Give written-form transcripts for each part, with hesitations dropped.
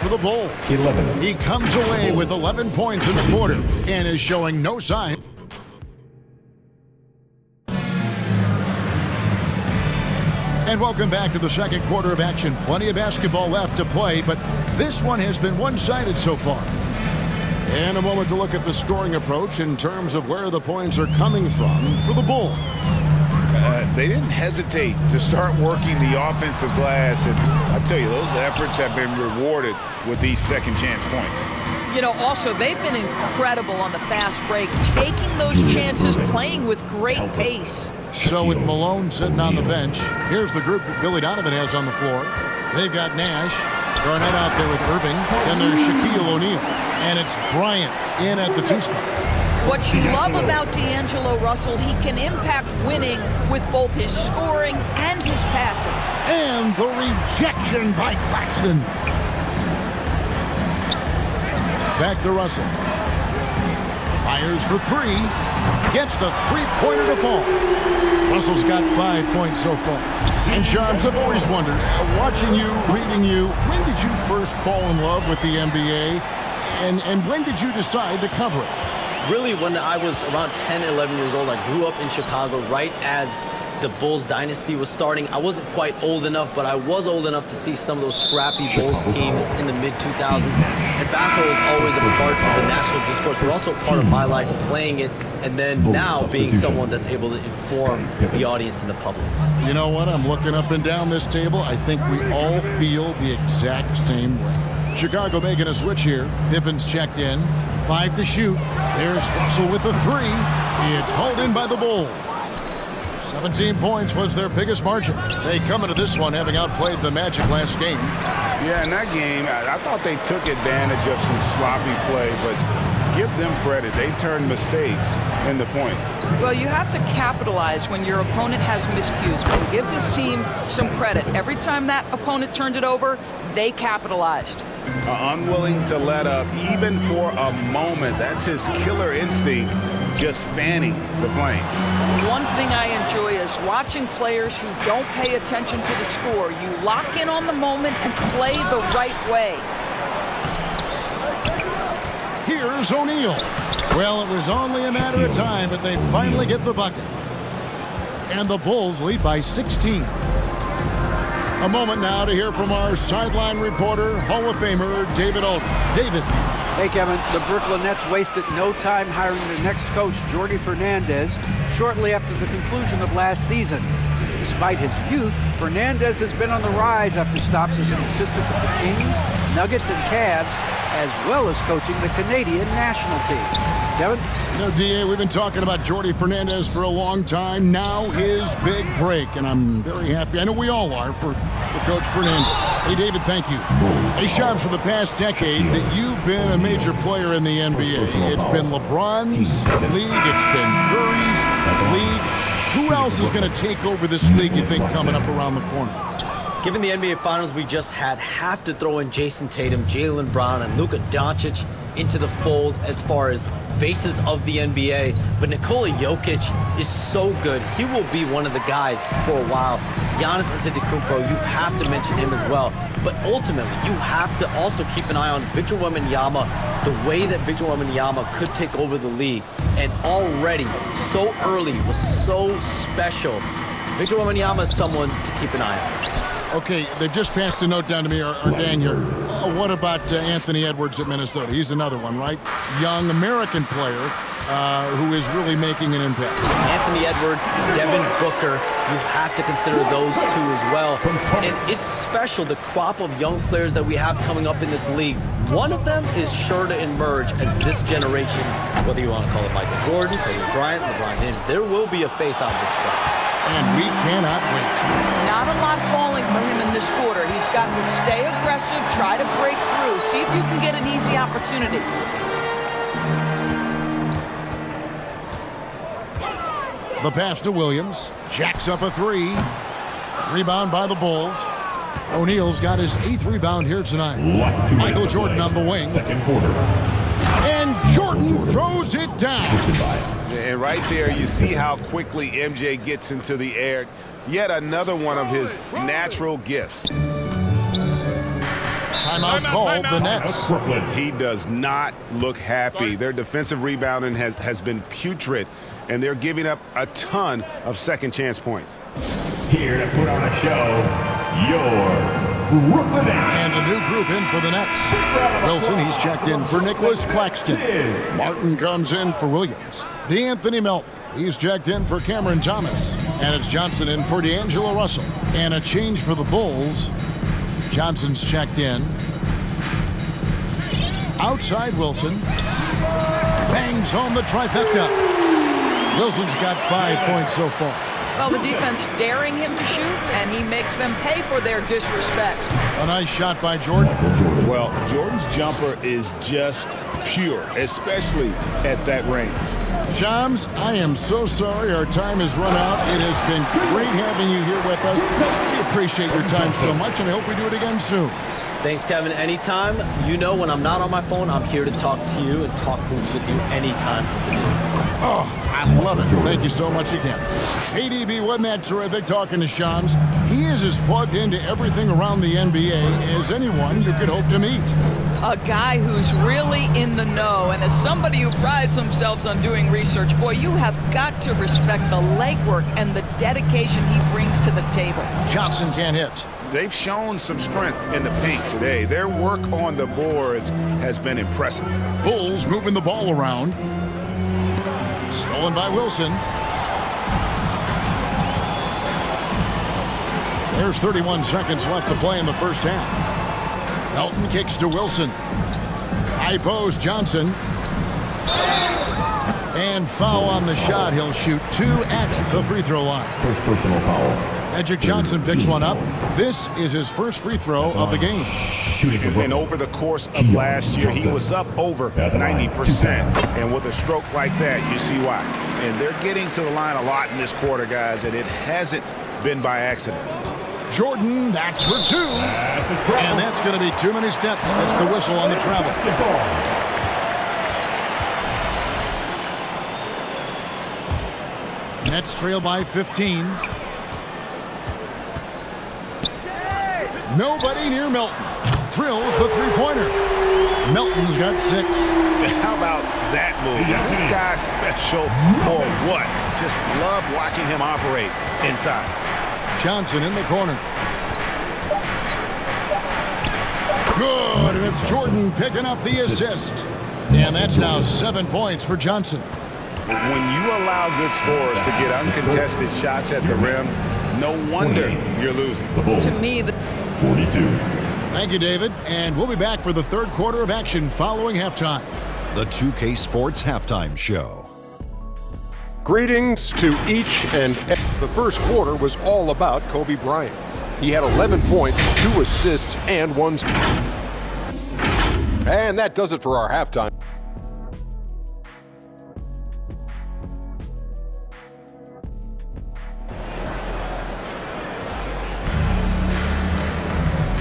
for the Bulls. 11. He comes away with 11 points in the quarter and is showing no sign. And welcome back to the second quarter of action. Plenty of basketball left to play, but this one has been one-sided so far. And a moment to look at the scoring approach in terms of where the points are coming from for the Bulls. They didn't hesitate to start working the offensive glass, and I tell you, those efforts have been rewarded with these second chance points. You know, also, they've been incredible on the fast break, taking those chances, playing with great pace. So with Malone sitting on the bench, here's the group that Billy Donovan has on the floor. They've got Nash, Garnett out there with Irving, then there's Shaquille O'Neal, and it's Bryant in at the 2 spot. What you love about D'Angelo Russell, he can impact winning with both his scoring and his passing. And the rejection by Claxton. Back to Russell. Fires for 3. Gets the three-pointer to fall. Russell's got 5 points so far. And Charms, I've always wondered, watching you, reading you, when did you first fall in love with the NBA? And when did you decide to cover it? Really, when I was around 10, 11 years old, I grew up in Chicago right as the Bulls dynasty was starting. I wasn't quite old enough, but I was old enough to see some of those scrappy Bulls teams in the mid-2000s. And basketball was always a part of the national discourse, but also part of my life playing it, and then now being someone that's able to inform the audience and the public. You know what? I'm looking up and down this table. I think we all feel the exact same way. Chicago making a switch here. Pippen's checked in. 5 to shoot. There's Russell with the 3. It's hauled in by the Bulls. 17 points was their biggest margin. They come into this one having outplayed the Magic last game. Yeah, in that game, I thought they took advantage of some sloppy play, but give them credit. They turned mistakes into points. Well, you have to capitalize when your opponent has miscues. But give this team some credit. Every time that opponent turned it over, they capitalized. Unwilling to let up even for a moment. That's his killer instinct, just fanning the flame. One thing I enjoy is watching players who don't pay attention to the score. You lock in on the moment and play the right way. Here's O'Neal. Well, it was only a matter of time, but they finally get the bucket. And the Bulls lead by 16. A moment now to hear from our sideline reporter, Hall of Famer David Aldridge. David. Hey, Kevin. The Brooklyn Nets wasted no time hiring their next coach, Jordi Fernandez, shortly after the conclusion of last season. Despite his youth, Fernandez has been on the rise after stops as an assistant with the Kings, Nuggets, and Cavs, as well as coaching the Canadian national team. Kevin? You know, D.A., we've been talking about Jordi Fernandez for a long time. Now his big break, and I'm very happy. I know we all are for Coach Fernandez. Hey, David, thank you. Hey, Sean, for the past decade that you've been a major player in the NBA. It's been LeBron's league. It's been Curry's league. Who else is going to take over this league, you think, coming up around the corner? Given the NBA Finals we just had, have to throw in Jason Tatum, Jaylen Brown, and Luka Doncic into the fold as far as faces of the NBA. But Nikola Jokic is so good. He will be one of the guys for a while. Giannis Antetokounmpo, you have to mention him as well. But ultimately, you have to also keep an eye on Victor Wembanyama, the way that Victor Wembanyama could take over the league. And already, so early, was so special. Victor Wembanyama is someone to keep an eye on. Okay, they've just passed a note down to me, or Dan here. What about Anthony Edwards at Minnesota? He's another one, right? Young American player who is really making an impact. Anthony Edwards, Devin Booker, you have to consider those two as well. And it's special, the crop of young players that we have coming up in this league. One of them is sure to emerge as this generation's, whether you want to call it Michael Jordan, Kobe Bryant, LeBron James, there will be a face on this crop. And we cannot wait. Not a lot falling for him in this quarter. He's got to stay aggressive, try to break through, see if you can get an easy opportunity. The pass to Williams. Jacks up a 3. Rebound by the Bulls. O'Neal's got his 8th rebound here tonight. Michael Jordan on the wing. Second quarter. And Jordan throws it down. And right there, you see how quickly MJ gets into the air. Yet another one of his natural gifts. Timeout Timeout called the Nets. He does not look happy. Their defensive rebounding has been putrid, and they're giving up a ton of second chance points. Here to put on a show, your Brooklyn Nets. And a new group in for the Nets. Wilson, he's checked in for Nicholas Claxton. Martin comes in for Williams. D'Anthony Melton, he's checked in for Cameron Thomas. And it's Johnson in for D'Angelo Russell. And a change for the Bulls. Johnson's checked in. Outside Wilson. Bangs home the trifecta. Wilson's got 5 points so far. Well, the defense daring him to shoot, and he makes them pay for their disrespect. A nice shot by Jordan. Well, Jordan's jumper is just pure, especially at that range. Shams, I am so sorry our time has run out. It has been great having you here with us. We appreciate your time so much, and I hope we do it again soon. Thanks, Kevin. Anytime. You know, when I'm not on my phone, I'm here to talk to you and talk hoops with you anytime. Oh, I love it. Thank you so much again. ADB, wasn't that terrific talking to Shams? He is as plugged into everything around the NBA as anyone you could hope to meet. A guy who's really in the know, and as somebody who prides themselves on doing research, boy, you have got to respect the legwork and the dedication he brings to the table. Johnson can't hit. They've shown some strength in the paint today. Their work on the boards has been impressive. Bulls moving the ball around. Stolen by Wilson. There's 31 seconds left to play in the first half. Melton kicks to Wilson. High post Johnson. And foul on the shot. He'll shoot 2 at the free throw line. First personal foul. Magic Johnson picks one up. This is his first free throw of the game. And over the course of last year, he was up over 90%. And with a stroke like that, you see why. And they're getting to the line a lot in this quarter, guys, and it hasn't been by accident. Jordan, that's for 2. And that's going to be too many steps. That's the whistle on the travel. Nets trail by 15. Nobody near Melton. Drills the three-pointer. Melton's got 6. How about that move? Is this guy special or what? Just love watching him operate inside. Johnson in the corner. Good, and it's Jordan picking up the assist. And that's now 7 points for Johnson. When you allow good scorers to get uncontested shots at the rim, no wonder you're losing. To me, 42. Thank you, David. And we'll be back for the third quarter of action following halftime. The 2K Sports Halftime Show. Greetings to each and every. The first quarter was all about Kobe Bryant. He had 11 points, 2 assists, and 1. And that does it for our halftime.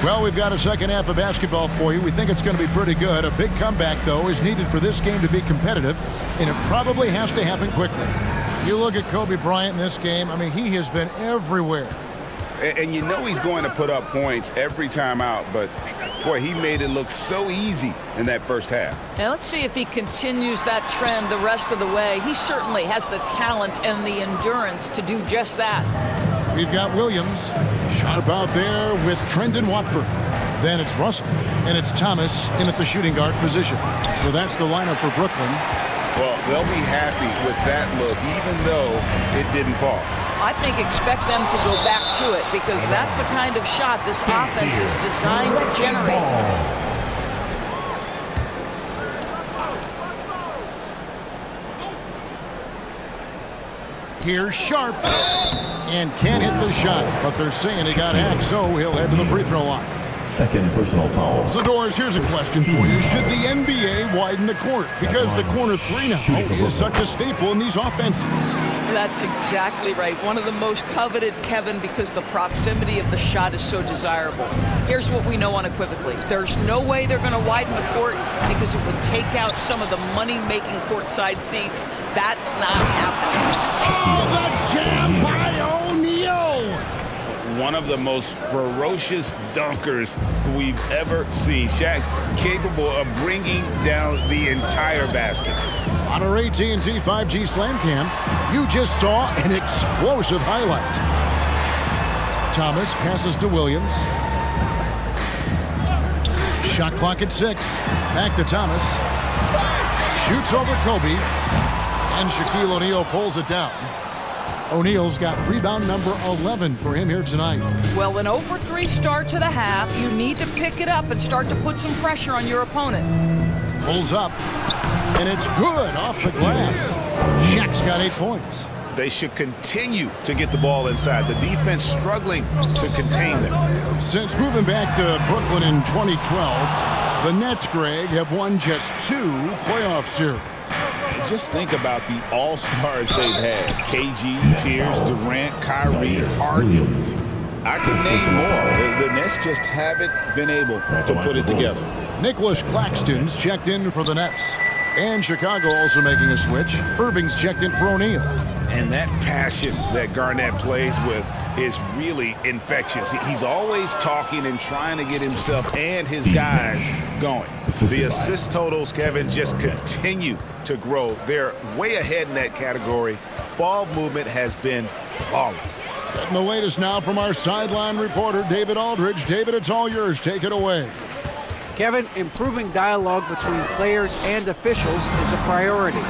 Well, we've got a second half of basketball for you. We think it's going to be pretty good. A big comeback, though, is needed for this game to be competitive, and it probably has to happen quickly. You look at Kobe Bryant in this game, I mean, he has been everywhere. And you know he's going to put up points every time out, but, boy, he made it look so easy in that first half. Now let's see if he continues that trend the rest of the way. He certainly has the talent and the endurance to do just that. We've got Williams sharp out there with Trendon Watford. Then it's Russell, and it's Thomas in at the shooting guard position. So that's the lineup for Brooklyn. Well, they'll be happy with that look, even though it didn't fall. I think expect them to go back to it because that's the kind of shot this offense is designed to generate. Here's Sharp. And can't hit the shot, but they're saying he got hacked, so he'll head to the free throw line. Second personal foul. Zadores, here's a question for you. Should the NBA widen the court? Because the corner 3 now is such a staple in these offenses. That's exactly right. One of the most coveted, Kevin, because the proximity of the shot is so desirable. Here's what we know unequivocally. There's no way they're going to widen the court because it would take out some of the money-making courtside seats. That's not happening. Oh, the jam by O'Neal! one of the most ferocious dunkers we've ever seen. Shaq capable of bringing down the entire basket. On our AT&T 5G Slam Cam, you just saw an explosive highlight. Thomas passes to Williams. Shot clock at 6. Back to Thomas. Shoots over Kobe. And Shaquille O'Neal pulls it down. O'Neal's got rebound number 11 for him here tonight. Well, an 0-for-3 start to the half. You need to pick it up and start to put some pressure on your opponent. Pulls up. And it's good off the glass. Shaq's got 8 points. They should continue to get the ball inside. The defense struggling to contain them. Since moving back to Brooklyn in 2012, the Nets, Greg, have won just 2 playoff series. Just think about the all-stars they've had. KG, Pierce, Durant, Kyrie, Harden. I can name more. The Nets just haven't been able to put it together. Nicholas Claxton's checked in for the Nets. And Chicago also making a switch. Irving's checked in for O'Neal. And that passion that Garnett plays with is really infectious. He's always talking and trying to get himself and his guys going. The assist totals, Kevin, just continue to grow. They're way ahead in that category. Ball movement has been flawless. And the latest now from our sideline reporter, David Aldridge. David, it's all yours. Take it away. Kevin, improving dialogue between players and officials is a priority.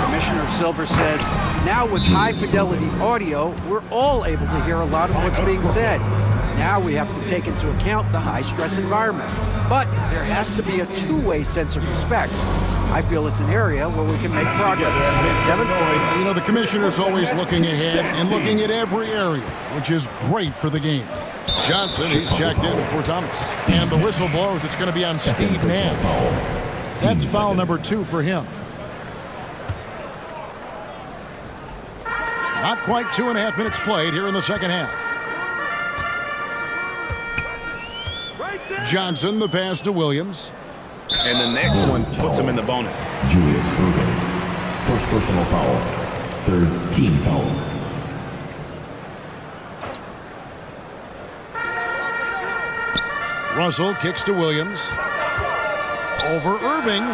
Commissioner Silver says, now with high-fidelity audio, we're all able to hear a lot of what's being said. Now we have to take into account the high-stress environment. But there has to be a two-way sense of respect. I feel it's an area where we can make progress. Kevin? You know, the commissioner's always looking ahead and looking at every area, which is great for the game. Johnson, he's checked in for Thomas. And the whistle blows. It's going to be on Steve Nash. That's foul number 2 for him. Not quite 2.5 minutes played here in the second half. Johnson, the pass to Williams. And the next one puts him in the bonus. Julius Irving. First personal foul. Third team foul. Russell kicks to Williams. Over Irving.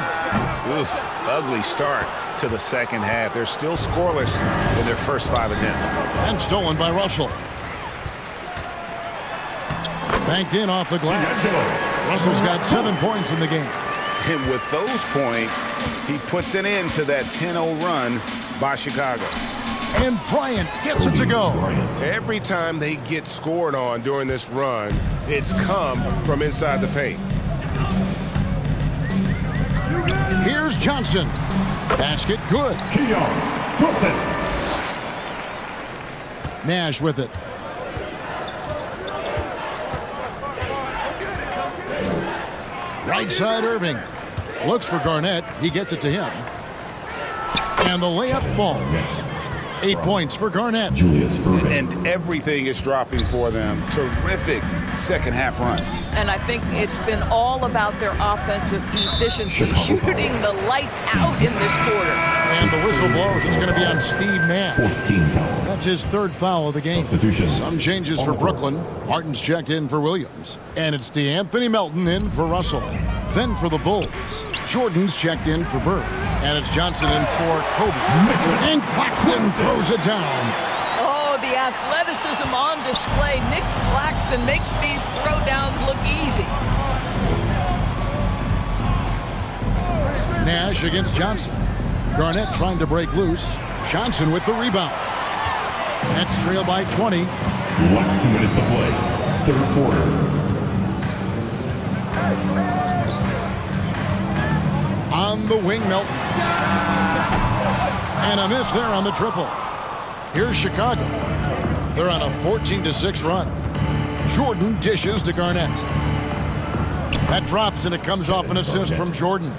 Oof, ugly start to the second half. They're still scoreless in their first 5 attempts. And stolen by Russell. Banked in off the glass. Russell's got 7 points in the game. And with those points, he puts an end to that 10-0 run by Chicago. And Bryant gets it to go. Every time they get scored on during this run, it's come from inside the paint. Here's Johnson. Basket good. Nash with it. Right side Irving. Looks for Garnett. He gets it to him. And the layup falls. 8 points for Garnett. Julius Irving. And everything is dropping for them. Terrific second half run. And I think it's been all about their offensive efficiency, shooting the lights out in this quarter. And the whistle blows. It's going to be on Steve Nash. 14 foul. That's his 3rd foul of the game. Some changes for Brooklyn. Martin's checked in for Williams. And it's DeAnthony Melton in for Russell. Then for the Bulls, Jordan's checked in for Bird. And it's Johnson in for Kobe. And Claxton throws it down. Oh, the athleticism on display. Nick Claxton makes these throwdowns look easy. Nash against Johnson. Garnett trying to break loose. Johnson with the rebound. Nets trail by 20. Left 2 minutes to play. Third quarter. On the wing, Melton. And a miss there on the triple. Here's Chicago. They're on a 14-6 run. Jordan dishes to Garnett. That drops, and it comes off an assist from Jordan.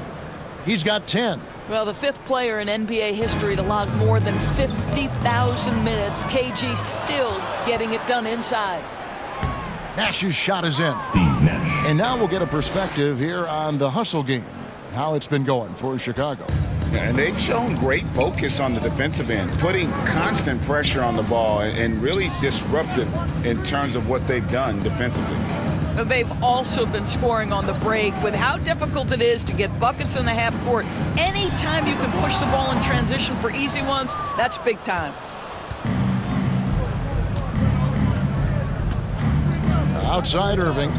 He's got 10. Well, the 5th player in NBA history to log more than 50,000 minutes. KG still getting it done inside. Nash's shot is in. Steve Nash. And now we'll get a perspective here on the hustle game, how it's been going for Chicago. And they've shown great focus on the defensive end, putting constant pressure on the ball and really disruptive in terms of what they've done defensively. They've also been scoring on the break. With how difficult it is to get buckets in the half court, anytime you can push the ball in transition for easy ones, that's big time. Outside Irving.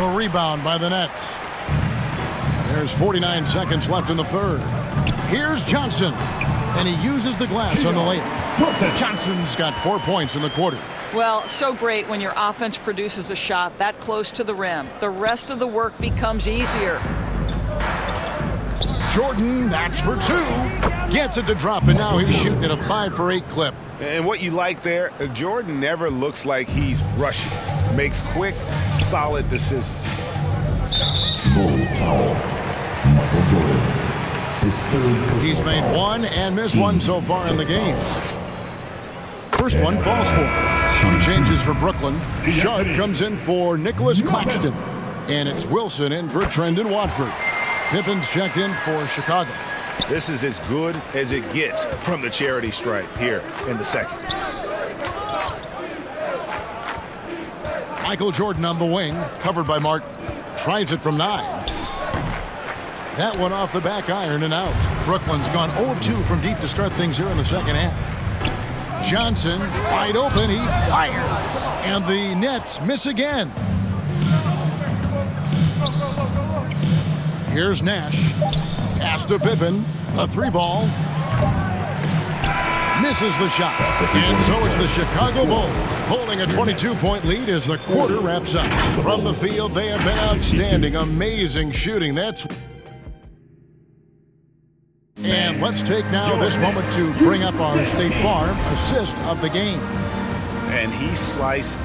A rebound by the Nets. There's 49 seconds left in the third. Here's Johnson, and he uses the glass on the layup. Johnson's got 4 points in the quarter. Well, so great when your offense produces a shot that close to the rim. The rest of the work becomes easier. Jordan, that's for two. Gets it to drop, and now he's shooting at a 5 for 8 clip. And what you like there, Jordan never looks like he's rushing. Makes quick, solid decisions. He's made one and missed one so far in the game. First one falls for. Some changes for Brooklyn. Sharp comes in for Nicholas Claxton. And it's Wilson in for Trendon Watford. Pippen's checked in for Chicago. This is as good as it gets from the charity stripe here in the second. Michael Jordan on the wing, covered by Martin. Tries it from 9. That one off the back iron and out. Brooklyn's gone 0-2 from deep to start things here in the second half. Johnson, wide open, he fires. And the Nets miss again. Here's Nash. Pass to Pippen. A 3-ball. Misses the shot. And so it's the Chicago Bulls holding a 22-point lead as the quarter wraps up. From the field, they have been outstanding. Amazing shooting. And let's take now this moment to bring up our State Farm assist of the game. And he sliced the